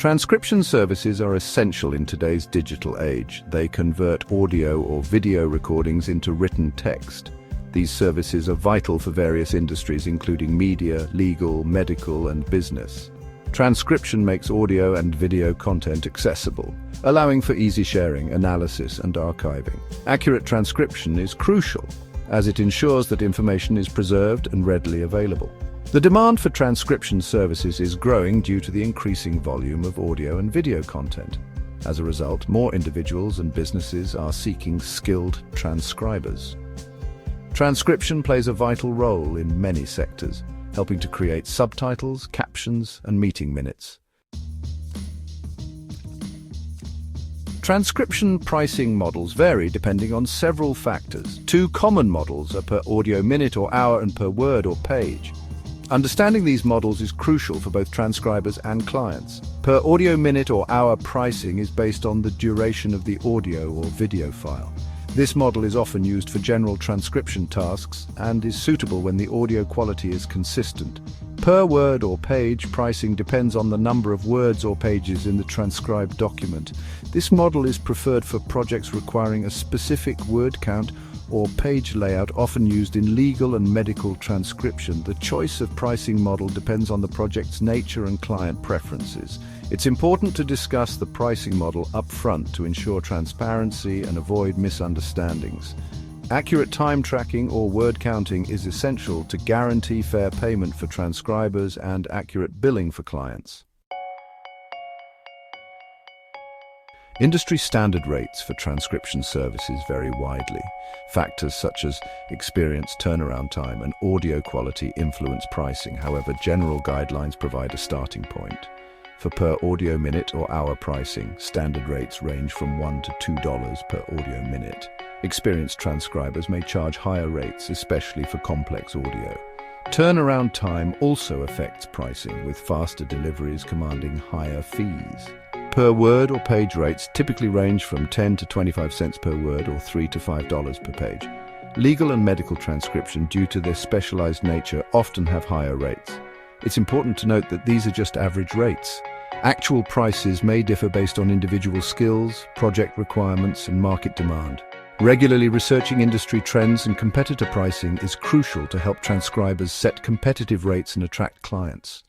Transcription services are essential in today's digital age. They convert audio or video recordings into written text. These services are vital for various industries, including media, legal, medical, and business. Transcription makes audio and video content accessible, allowing for easy sharing, analysis, and archiving. Accurate transcription is crucial, as it ensures that information is preserved and readily available. The demand for transcription services is growing due to the increasing volume of audio and video content. As a result, more individuals and businesses are seeking skilled transcribers. Transcription plays a vital role in many sectors, helping to create subtitles, captions, and meeting minutes. Transcription pricing models vary depending on several factors. Two common models are per audio minute or hour and per word or page. Understanding these models is crucial for both transcribers and clients. Per audio minute or hour pricing is based on the duration of the audio or video file. This model is often used for general transcription tasks and is suitable when the audio quality is consistent. Per word or page pricing depends on the number of words or pages in the transcribed document. This model is preferred for projects requiring a specific word count or page layout, often used in legal and medical transcription. The choice of pricing model depends on the project's nature and client preferences. It's important to discuss the pricing model up front to ensure transparency and avoid misunderstandings. Accurate time tracking or word counting is essential to guarantee fair payment for transcribers and accurate billing for clients. Industry standard rates for transcription services vary widely. Factors such as experience, turnaround time, and audio quality influence pricing. However, general guidelines provide a starting point. For per audio minute or hour pricing, standard rates range from $1 to $2 per audio minute. Experienced transcribers may charge higher rates, especially for complex audio. Turnaround time also affects pricing, with faster deliveries commanding higher fees. Per word or page rates typically range from 10 to 25 cents per word or $3 to $5 per page. Legal and medical transcription, due to their specialized nature, often have higher rates. It's important to note that these are just average rates. Actual prices may differ based on individual skills, project requirements, and market demand. Regularly researching industry trends and competitor pricing is crucial to help transcribers set competitive rates and attract clients.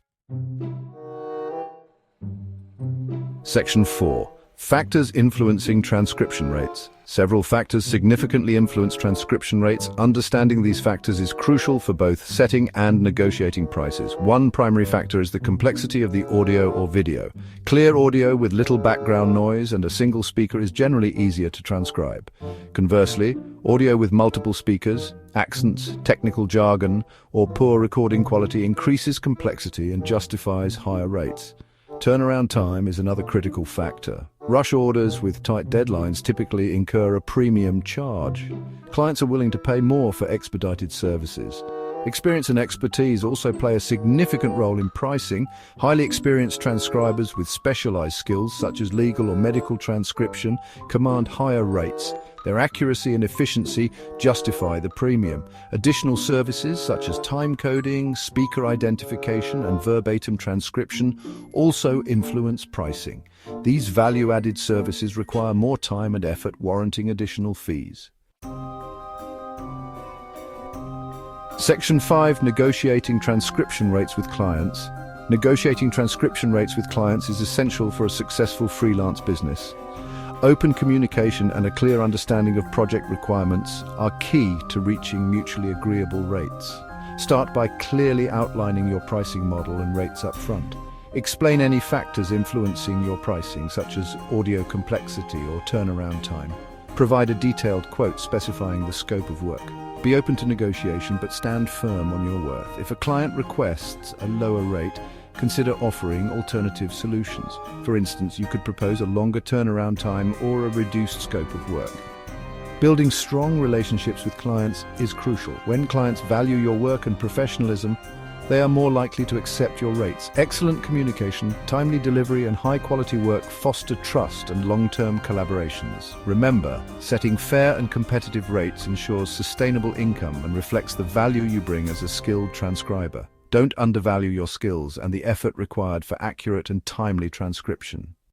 Section 4. Factors influencing transcription rates. Several factors significantly influence transcription rates. Understanding these factors is crucial for both setting and negotiating prices. One primary factor is the complexity of the audio or video. Clear audio with little background noise and a single speaker is generally easier to transcribe. Conversely, audio with multiple speakers, accents, technical jargon, or poor recording quality increases complexity and justifies higher rates. Turnaround time is another critical factor. Rush orders with tight deadlines typically incur a premium charge. Clients are willing to pay more for expedited services. Experience and expertise also play a significant role in pricing. Highly experienced transcribers with specialized skills, such as legal or medical transcription, command higher rates. Their accuracy and efficiency justify the premium. Additional services such as time coding, speaker identification, and verbatim transcription also influence pricing. These value-added services require more time and effort, warranting additional fees. Section 5. Negotiating transcription rates with clients. Negotiating transcription rates with clients is essential for a successful freelance business. Open communication and a clear understanding of project requirements are key to reaching mutually agreeable rates. Start by clearly outlining your pricing model and rates up front. Explain any factors influencing your pricing, such as audio complexity or turnaround time. Provide a detailed quote specifying the scope of work. Be open to negotiation, but stand firm on your worth. If a client requests a lower rate, consider offering alternative solutions. For instance, you could propose a longer turnaround time or a reduced scope of work. Building strong relationships with clients is crucial. When clients value your work and professionalism, they are more likely to accept your rates. Excellent communication, timely delivery, and high-quality work foster trust and long-term collaborations. Remember, setting fair and competitive rates ensures sustainable income and reflects the value you bring as a skilled transcriber. Don't undervalue your skills and the effort required for accurate and timely transcription.